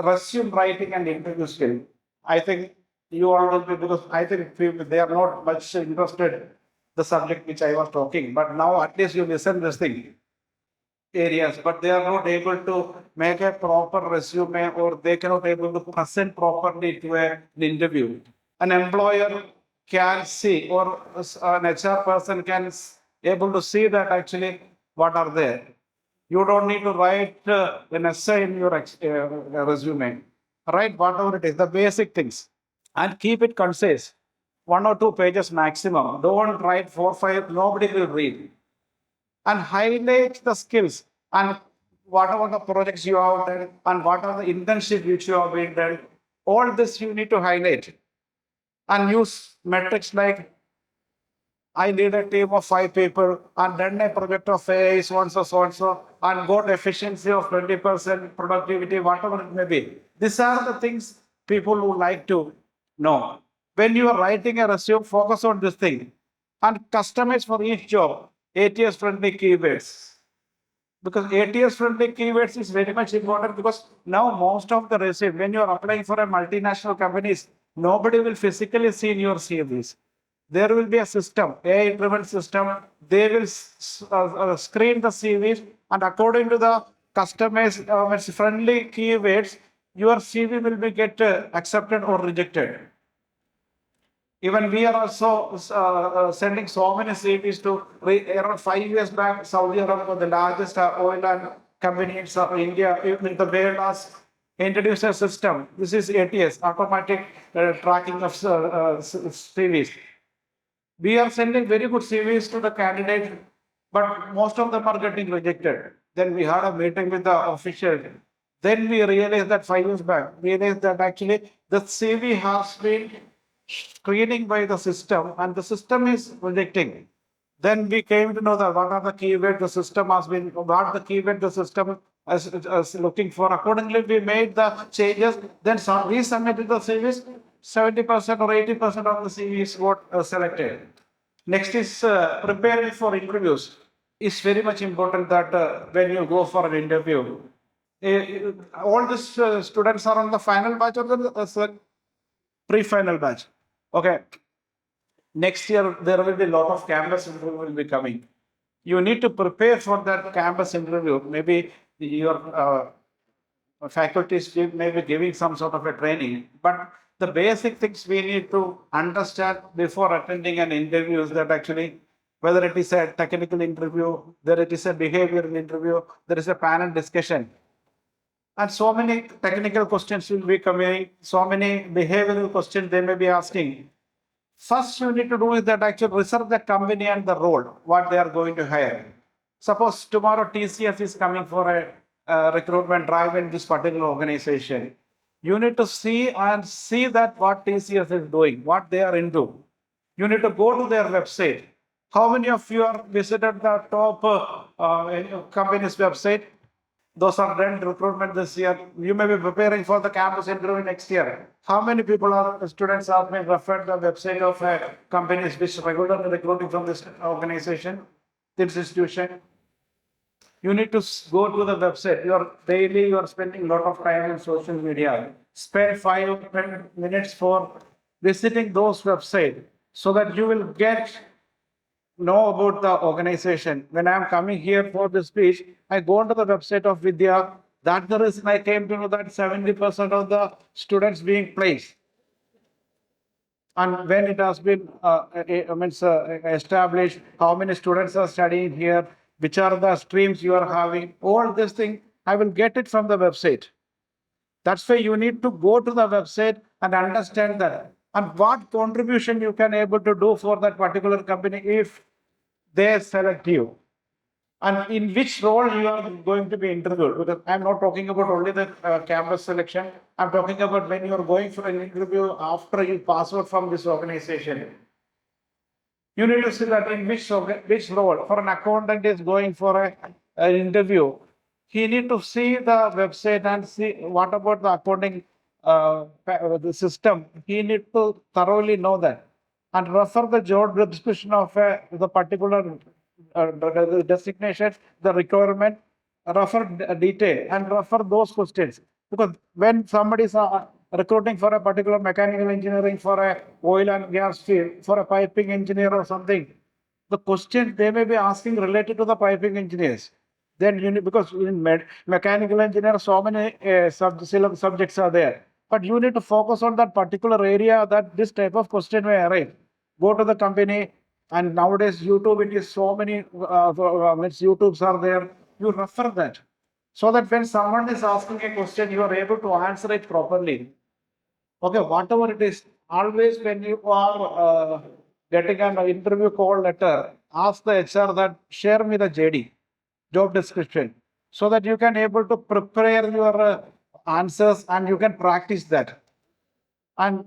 resume writing and interview skill. I think you all will be, because I think they are not much interested the subject which I was talking. But now at least you listen this thing areas, but they are not able to make a proper resume, or they cannot able to present properly to an interview. An employer can see, or an HR person can able to see that actually what are there. You don't need to write an essay in your resume. Write whatever it is, the basic things, and keep it concise. 1 or 2 pages maximum. Don't write 4, 5. Nobody will read. And highlight the skills and whatever the projects you have done and what are the internship which you have been done. All this you need to highlight and use metrics like I lead a team of 5 people and done a project of AI so and so and got efficiency of 20% productivity, whatever it may be. These are the things people who like to know. When you are writing a resume, focus on this thing and customize for each job ATS friendly keywords. Because ATS friendly keywords is very much important, because now most of the resume, when you are applying for a multinational companies, nobody will physically see your CVs. There will be a system, AI-driven system. They will screen the CVs, and according to the customized friendly keywords, your CV will be get accepted or rejected. Even we are also sending so many CVs to around 5 years back. Saudi Arabia, the largest oil and company in India, in the world, has introduced a system. This is ATS, automatic tracking of CVs. We are sending very good CVs to the candidate, but most of them are getting rejected. Then we had a meeting with the official. Then we realized that 5 years back, that actually the CV has been screening by the system and the system is rejecting. Then we came to know that what are the keywords the system has been, what the keyword the system is looking for. Accordingly, we made the changes, then resubmitted the CVs. 70% or 80% of the CVs got selected. Next is preparing for interviews. It's very much important that when you go for an interview, all these students are on the final batch or the pre-final batch. Okay. Next year, there will be a lot of campus interview will be coming. You need to prepare for that campus interview. Maybe your faculties may be giving some sort of a training, but the basic things we need to understand before attending an interview is that actually, whether it is a technical interview, whether it is a behavioral interview, there is a panel discussion. And so many technical questions will be coming, so many behavioral questions they may be asking. First, you need to do is that actually research the company and the role, what they are going to hire. Suppose tomorrow TCS is coming for a recruitment drive in this particular organization. You need to see that what TCS is doing, what they are into. You need to go to their website. How many of you are visited the top company's website? Those are done recruitment this year. You may be preparing for the campus interview next year. How many students have been referred the website of companies which regularly recruiting from this organization, this institution? You need to go to the website. You are spending a lot of time on social media. Spend 5 or 10 minutes for visiting those websites so that you will know about the organization. When I am coming here for this speech, I go onto the website of Vidya. That's the reason I came to know that 70% of the students being placed. And when it has been established, how many students are studying here, which are the streams you are having, all this thing, I will get it from the website. That's why you need to go to the website and understand that. And what contribution you can able to do for that particular company if they select you. And in which role you are going to be interviewed. Because I'm not talking about only the campus selection. I'm talking about when you are going for an interview after you pass out from this organization. You need to see that in which role. For an accountant is going for an interview, he need to see the website and see what about the accounting the system. He need to thoroughly know that and refer the job description of the particular designation, the requirement, refer detail and refer those questions. Because when somebody is recruiting for a particular mechanical engineering, for a oil and gas field, for a piping engineer or something, the question they may be asking related to the piping engineers. Then you need, because in mechanical engineer, so many subjects are there. But you need to focus on that particular area that this type of question may arise. Go to the company, and nowadays YouTube, it is so many YouTubes are there. You refer that so that when someone is asking a question, you are able to answer it properly. Okay, whatever it is, always when you are getting an interview call letter, ask the HR that share me the JD, job description, so that you can able to prepare your answers and you can practice that. And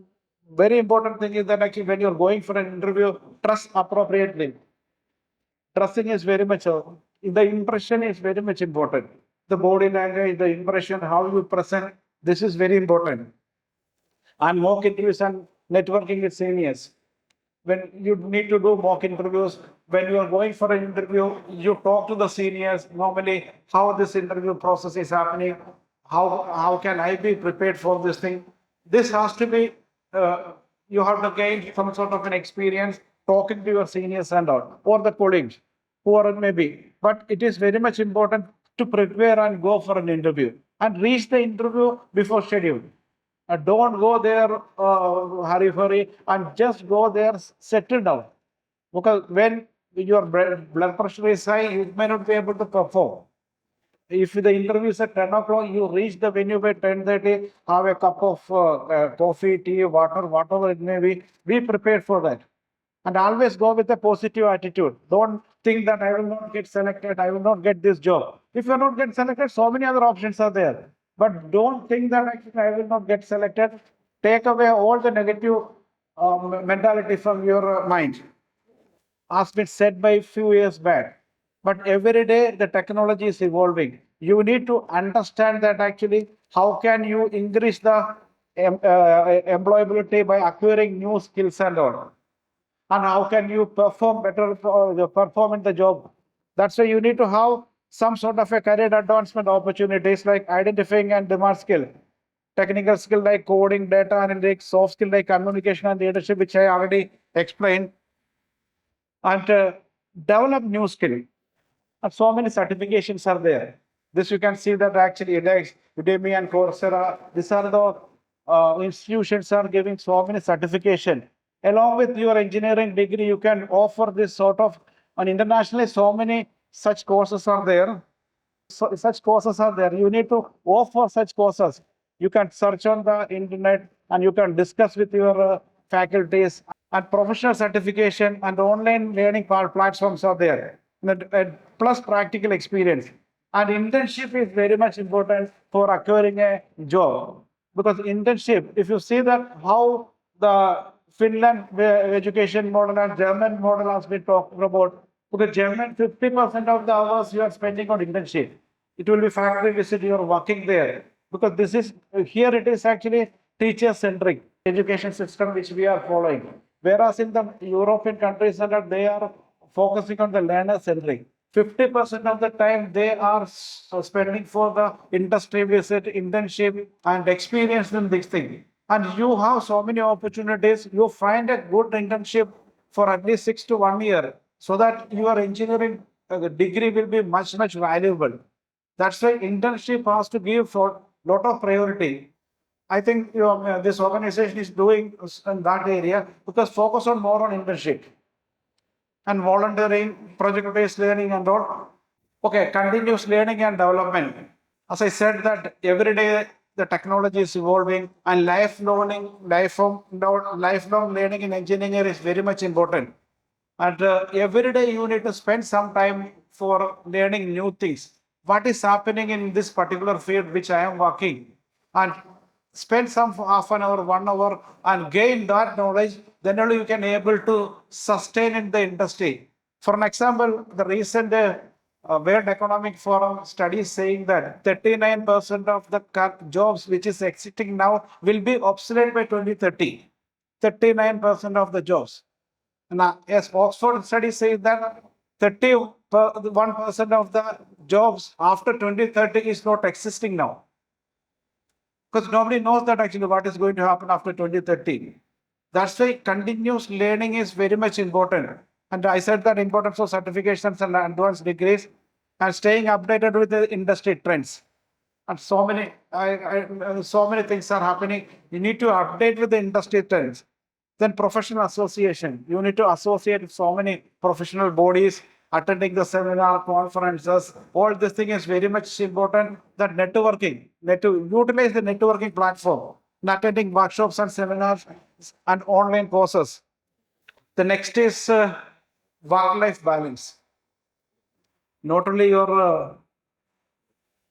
very important thing is that actually when you're going for an interview, trust appropriately. Dressing is very much, the impression is very much important. The body language, the impression, how you present, this is very important. And mock interviews and networking with seniors. When you need to do mock interviews, when you are going for an interview, you talk to the seniors normally how this interview process is happening, how can I be prepared for this thing. This has to be, you have to gain some sort of an experience talking to your seniors and all, or the colleagues, whoever it may be. But it is very much important to prepare and go for an interview and reach the interview before schedule. Don't go there hurry and just go there, settle down. Because when your blood pressure is high, you may not be able to perform. If the interview is at 10 o'clock, you reach the venue by 10:30, have a cup of coffee, tea, water, whatever it may be prepared for that. And always go with a positive attitude. Don't think that I will not get selected, I will not get this job. If you not get selected, so many other options are there. But don't think that actually I will not get selected. Take away all the negative mentality from your mind. Has been said by few years back. But every day the technology is evolving. You need to understand that actually how can you increase the employability by acquiring new skills and all, and how can you perform better perform in the job. That's why you need to have some sort of a career advancement opportunities like identifying and demand skill, technical skill like coding, data analytics, soft skill like communication and leadership, which I already explained, and develop new skill. And so many certifications are there. This you can see that actually edX, Udemy and Coursera, these are the institutions are giving so many certification. Along with your engineering degree, you can offer this sort of, and internationally so many such courses are there. So, such courses are there. You need to offer such courses. You can search on the internet and you can discuss with your faculties, and professional certification and online learning platforms are there. Plus practical experience. And internship is very much important for acquiring a job. Because internship, if you see that how the Finland education model and German model has been talked about, because German 50% of the hours you are spending on internship. It will be factory visit, you are working there. Because this is here it is actually teacher centric education system which we are following. Whereas in the European countries they are focusing on the learner centric. 50% of the time they are spending for the industry visit, internship, and experience in this thing. And you have so many opportunities. You find a good internship for at least 6 to 1 year, so that your engineering degree will be much valuable. That's why internship has to give for lot of priority. I think this organization is doing in that area because focus on more on internship and volunteering, project-based learning and all. Okay, continuous learning and development. As I said that every day the technology is evolving and lifelong learning in engineering is very much important. And every day you need to spend some time for learning new things. What is happening in this particular field which I am working, and spend some half an hour, 1 hour, and gain that knowledge. Then only you can able to sustain in the industry. For an example, the recent World Economic Forum studies saying that 39% of the jobs which is existing now will be obsolete by 2030. 39% of the jobs. Now, yes, Oxford study says that 31% of the jobs after 2030 is not existing now. because nobody knows that actually what is going to happen after 2030. That's why continuous learning is very much important. And I said that importance of certifications and advanced degrees and staying updated with the industry trends. And so many things are happening. You need to update with the industry trends. Then professional association. You need to associate with so many professional bodies, attending the seminar, conferences. All this thing is very much important. That networking, to utilize the networking platform, and attending workshops and seminars and online courses. The next is work-life balance. Not only your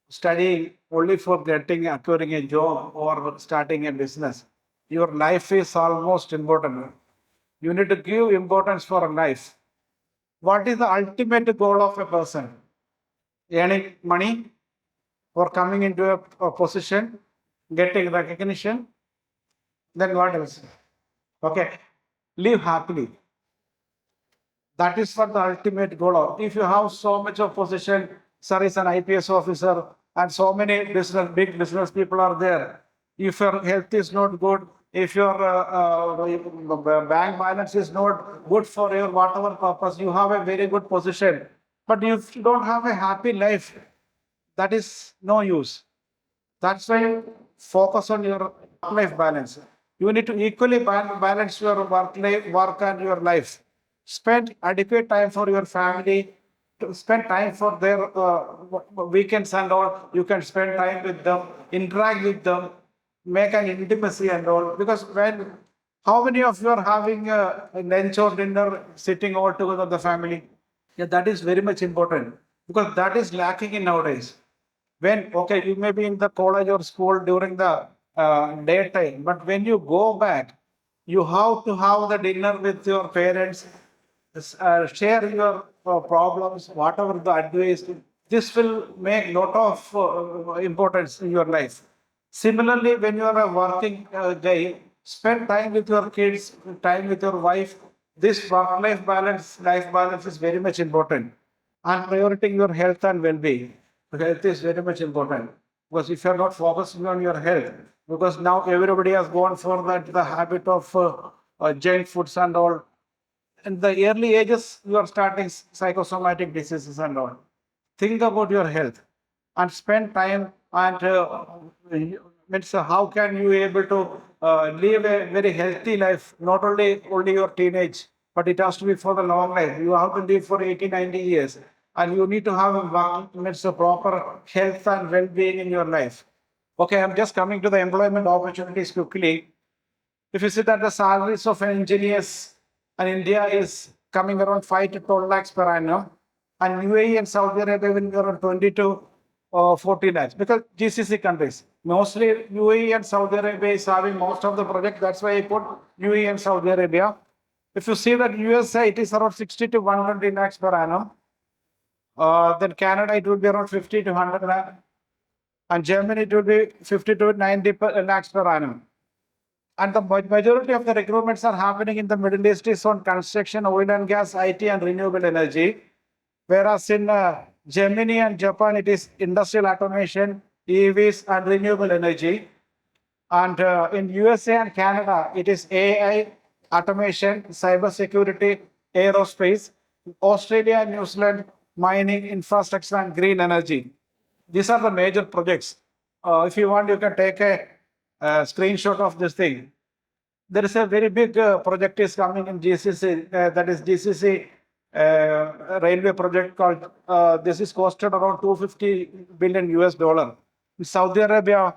studying only for acquiring a job or starting a business. Your life is almost important. You need to give importance for a life. What is the ultimate goal of a person? Earning money or coming into a position, getting recognition. Then what else? Okay, live happily. That is what the ultimate goal of. If you have so much of position, sir is an IPS officer, and so many big business people are there. If your health is not good, if your bank balance is not good for your whatever purpose, you have a very good position, but if you don't have a happy life, that is no use. That's why focus on your work-life balance. You need to equally balance your work and your life. Spend adequate time for your family. To spend time for their weekends and all. You can spend time with them, interact with them, make an intimacy and all. Because how many of you are having lunch or dinner sitting all together the family? Yeah, that is very much important because that is lacking in nowadays. When, okay, you may be in the college or school during the daytime, but when you go back, you have to have the dinner with your parents, share your problems, whatever the advice. This will make lot of importance in your life. Similarly, when you are a working guy, spend time with your kids, time with your wife. This life balance is very much important. And prioritizing your health and well-being. Health is very much important because if you're not focusing on your health, because now everybody has gone for that the habit of junk foods and all. In the early ages, you are starting psychosomatic diseases and all. Think about your health and spend time and means how can you able to live a very healthy life, not only your teenage, but it has to be for the long life. You have to live for 80, 90 years, and you need to have means a proper health and well-being in your life. Okay, I'm just coming to the employment opportunities quickly. If you see that the salaries of engineers in India is coming around 5 to 12 lakhs per annum, and UAE and Saudi Arabia will be around 20 to 40 lakhs because GCC countries. Mostly UAE and Saudi Arabia is having most of the project. That's why I put UAE and Saudi Arabia. If you see that USA, it is around 60 to 120 lakhs per annum. Then Canada, it would be around 50 to 100 lakhs. And Germany, it would be 50 to 90 lakhs per annum. And the majority of the recruitments are happening in the Middle East is on construction, oil and gas, IT, and renewable energy. Whereas in Germany and Japan, it is industrial automation, EVs, and renewable energy. And in USA and Canada, it is AI, automation, cybersecurity, aerospace. Australia and New Zealand, mining, infrastructure, and green energy. These are the major projects. If you want, you can take a screenshot of this thing. There is a very big project is coming in GCC, that is GCC railway project called, this is costed around 250 billion US dollar. In Saudi Arabia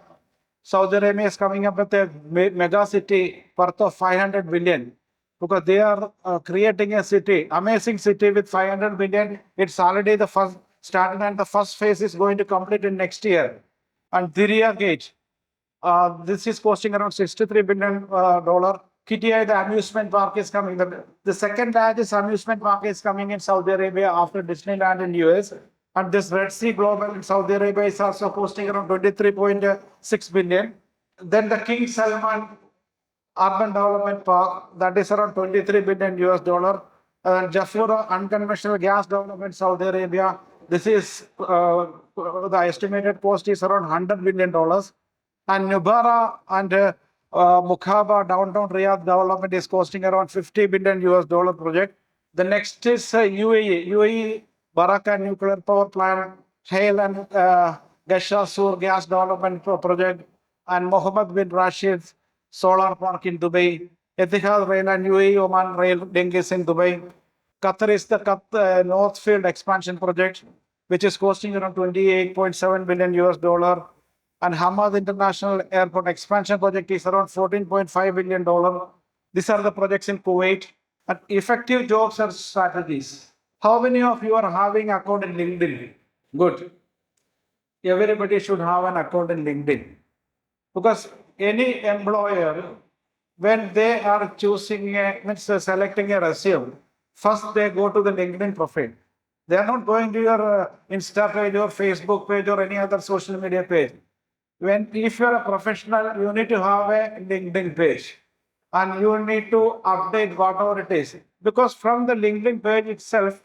is coming up with a mega city worth of 500 billion because they are creating a city, amazing city with 500 billion. It's already the first started and the first phase is going to complete in next year. And Diriyah Gate, this is costing around $63 billion. KTI, the amusement park is coming. The second largest amusement park is coming in Saudi Arabia after Disneyland in US. And this Red Sea Global in Saudi Arabia is also costing around 23.6 billion. Then the King Salman Urban Development Park, that is around 23 billion US dollar. Jafurah Unconventional Gas Development Saudi Arabia. This is the estimated cost is around $100 billion. And Nubara and Mukhaba downtown Riyadh development is costing around 50 billion US dollar project. The next is UAE Baraka nuclear power plant, Hale and Gashasur gas development project, and Mohammed bin Rashid's solar park in Dubai, Etihad Rail and UAE Oman Rail link is in Dubai. Qatar is the Northfield expansion project, which is costing around 28.7 billion US dollar. And Hamad International Airport expansion project is around $14.5 billion. These are the projects in Kuwait. And effective jobs and strategies. How many of you are having account in LinkedIn? Good. Everybody should have an account in LinkedIn. Because any employer, when they are selecting a resume, first they go to the LinkedIn profile. They are not going to your Insta page or Facebook page or any other social media page. If you're a professional, you need to have a LinkedIn page and you need to update whatever it is. Because from the LinkedIn page itself,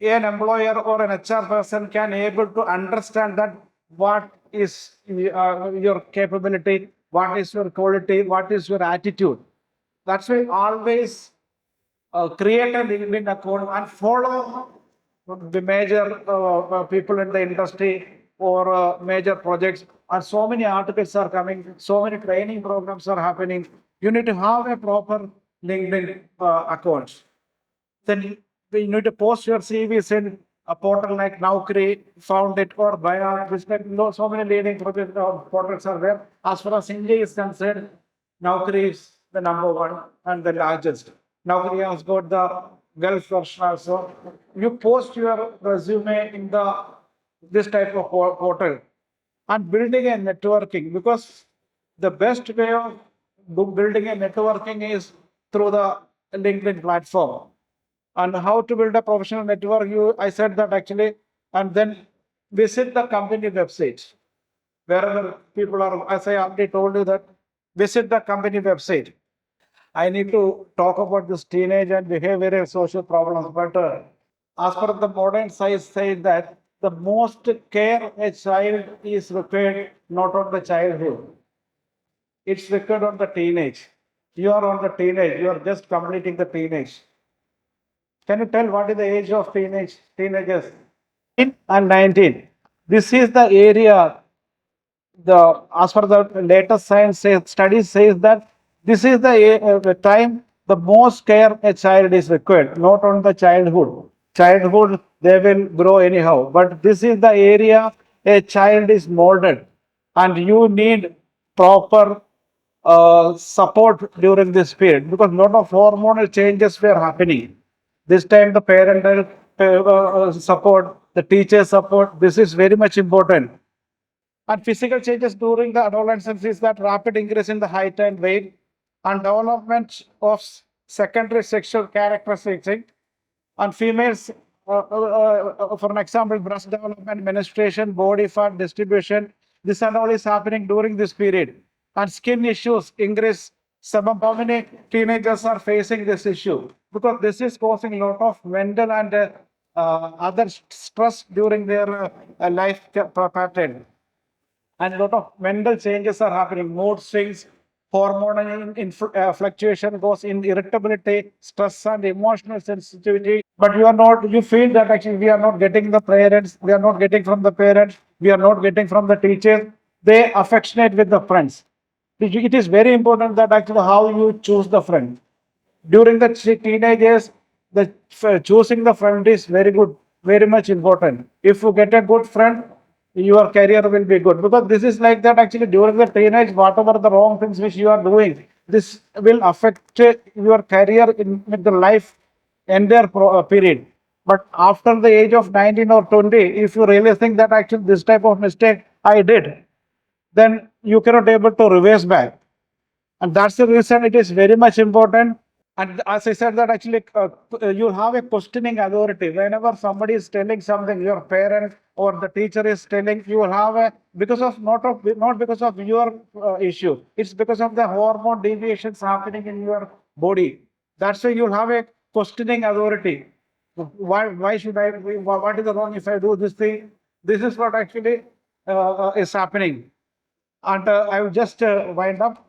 an employer or an HR person can able to understand that what is your capability, what is your quality, what is your attitude. That's why always create a LinkedIn account and follow the major people in the industry or major projects. And so many articles are coming, so many training programs are happening. You need to have a proper LinkedIn account. Then you need to post your CVs in a portal like Naukri, Found It, or Baya. So many leading portals are there. As far as India is concerned, Naukri is the number one and the largest. Naukri has got the Gulf version also. You post your resume in the this type of portal and building a networking, because the best way of building a networking is through the LinkedIn platform. And how to build a professional network, I said that actually. And then visit the company website wherever people are. As I already told you, that visit the company website. I need to talk about this teenage and behavioral social problems, but as per the modern science says that the most care a child is required not on the childhood, it's required on the teenage. You are on the teenage, you are just completing the teenage. Can you tell what is the age of teenagers? 19. This is the area, the as per the latest science studies says that this is the time the most care a child is required, not on the childhood. Childhood they will grow anyhow, but this is the area a child is molded, and you need proper support during this period, because a lot of hormonal changes were happening. This time the parental support, the teacher support, this is very much important. And physical changes during the adolescence is that rapid increase in the height and weight and development of secondary sexual characteristics. And females, for an example, breast development, menstruation, body fat distribution, this and all is happening during this period. And skin issues increase. How many teenagers are facing this issue? Because this is causing a lot of mental and other stress during their life pattern, and a lot of mental changes are happening. Mood swings, hormonal fluctuation goes in irritability, stress, and emotional sensitivity. But you are not. You feel that actually we are not getting the parents. We are not getting from the parents. We are not getting from the teachers. They affectionate with the friends. It is very important that actually how you choose the friend during the teenagers. The choosing the friend is very good, very much important. If you get a good friend, your career will be good, because this is like that actually during the teenage, whatever the wrong things which you are doing, this will affect your career in with the life entire period. But after the age of 19 or 20, if you really think that actually this type of mistake I did, then you cannot able to reverse back. And that's the reason it is very much important. And as I said, that actually you have a questioning authority. Whenever somebody is telling something, your parent or the teacher is telling, you will have a, because of not because of your issue. It's because of the hormone deviations happening in your body. That's why you'll have a questioning authority. Why should I? What is the wrong if I do this thing? This is what actually is happening. And I will just wind up.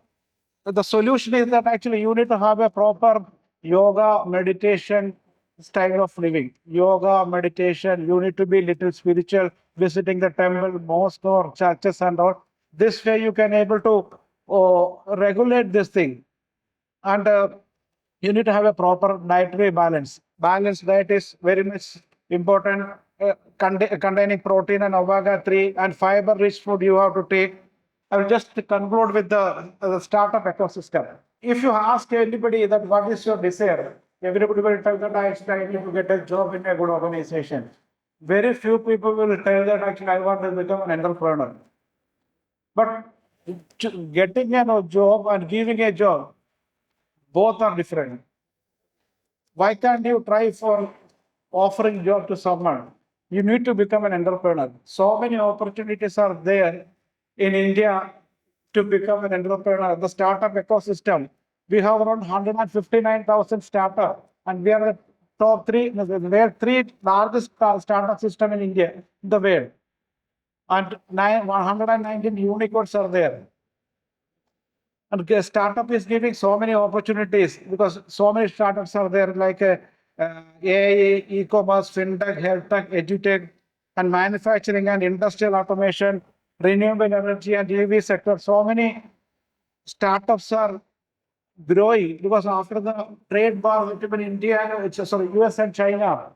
The solution is that actually you need to have a proper yoga meditation style of living. Yoga meditation, you need to be little spiritual, visiting the temple, mosque or churches and all. This way you can able to regulate this thing. And you need to have a proper dietary balance. Balanced diet is very much important, containing protein and omega-3 and fiber-rich food you have to take. I will just conclude with the startup ecosystem. If you ask anybody that what is your desire, everybody will tell that I am trying to get a job in a good organization. Very few people will tell that actually I want to become an entrepreneur. But getting a job and giving a job, both are different. Why can't you try for offering job to someone? You need to become an entrepreneur. So many opportunities are there in India to become an entrepreneur. The startup ecosystem, we have around 159,000 startups, and we are the top three. We are three largest startup system in India, in the world, and 119 unicorns are there. And startup is giving so many opportunities because so many startups are there, like AI, e-commerce, fintech, health tech, edutech, and manufacturing and industrial automation, renewable energy and EV sector. So many startups are growing because after the trade war between US and China,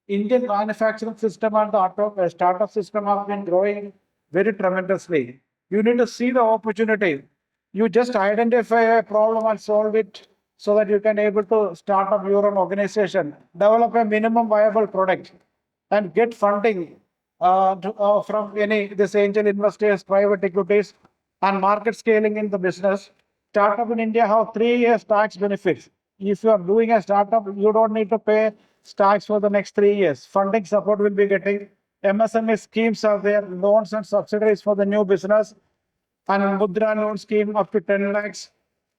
Indian manufacturing system and the startup system have been growing very tremendously. You need to see the opportunity. You just identify a problem and solve it so that you can able to start up your own organization, develop a minimum viable product, and get funding from any this angel investors, private equities, and market scaling in the business. Startup in India have 3 years tax benefits. If you are doing a startup, you don't need to pay tax for the next 3 years. Funding support will be getting. MSME schemes are there, loans and subsidies for the new business, and Mudra loan scheme up to 10 lakhs.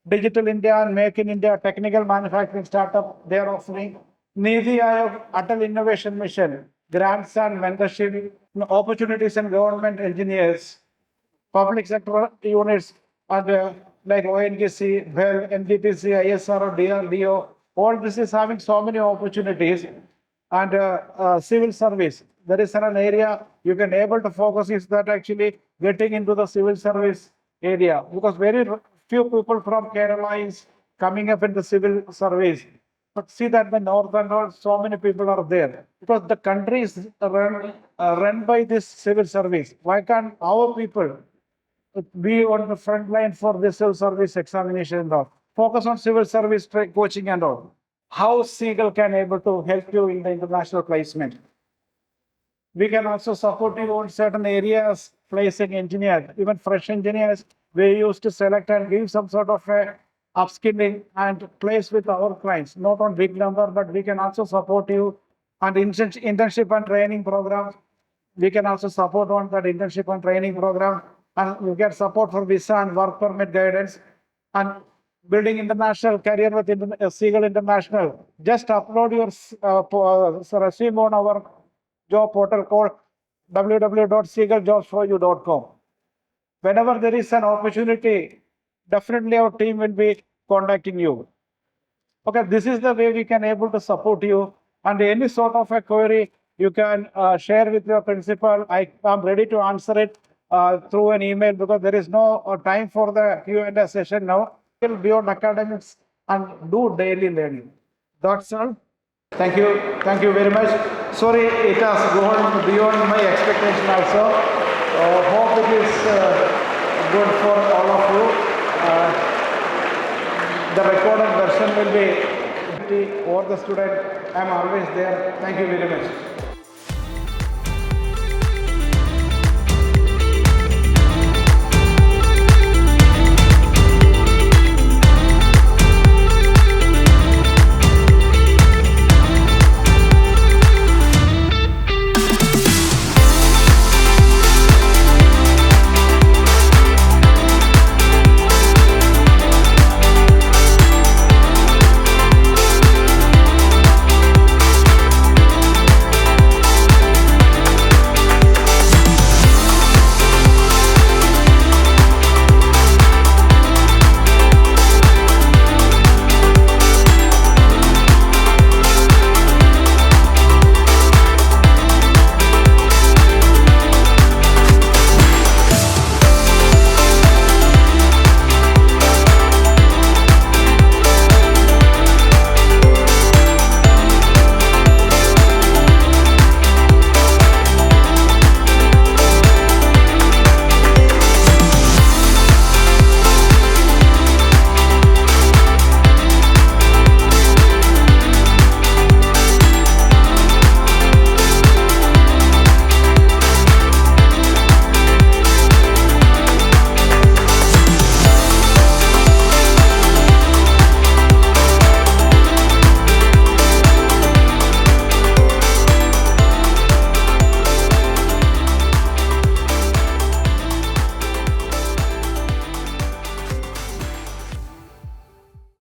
Digital India and Make in India technical manufacturing startup they are offering. Nidhi Aayog Atal Innovation Mission, grants and mentorship, opportunities and government engineers, public sector units and like ONGC, WELL, NDTC, ISRO, DRDO, all this is having so many opportunities. And civil service, there is an area you can able to focus is that actually getting into the civil service area because very few people from Kerala is coming up in the civil service. But see that the north and all, so many people are there because the country is run by this civil service. Why can't our people be on the front line for this civil service examination and all? Focus on civil service coaching and all. How Seagull can able to help you in the international placement? We can also support you on certain areas, placing engineers, even fresh engineers. We used to select and give some sort of a upskilling and place with our clients, not on big number, but we can also support you and internship and training programs. We can also support on that internship and training program, and we get support for visa and work permit guidance and building international career with Seagull International. Just upload your resume on our job portal called www.seagalljobsforyou.com. Whenever there is an opportunity, definitely our team will be contacting you. Okay, this is the way we can able to support you. And any sort of a query, you can share with your principal. I am ready to answer it through an email because there is no time for the Q&A session now. Still beyond academics and do daily learning. That's all. Thank you very much. Sorry, it has gone beyond my expectation also. Hope it is good for all of you. The recorded version will be or the student. I am always there. Thank you very much.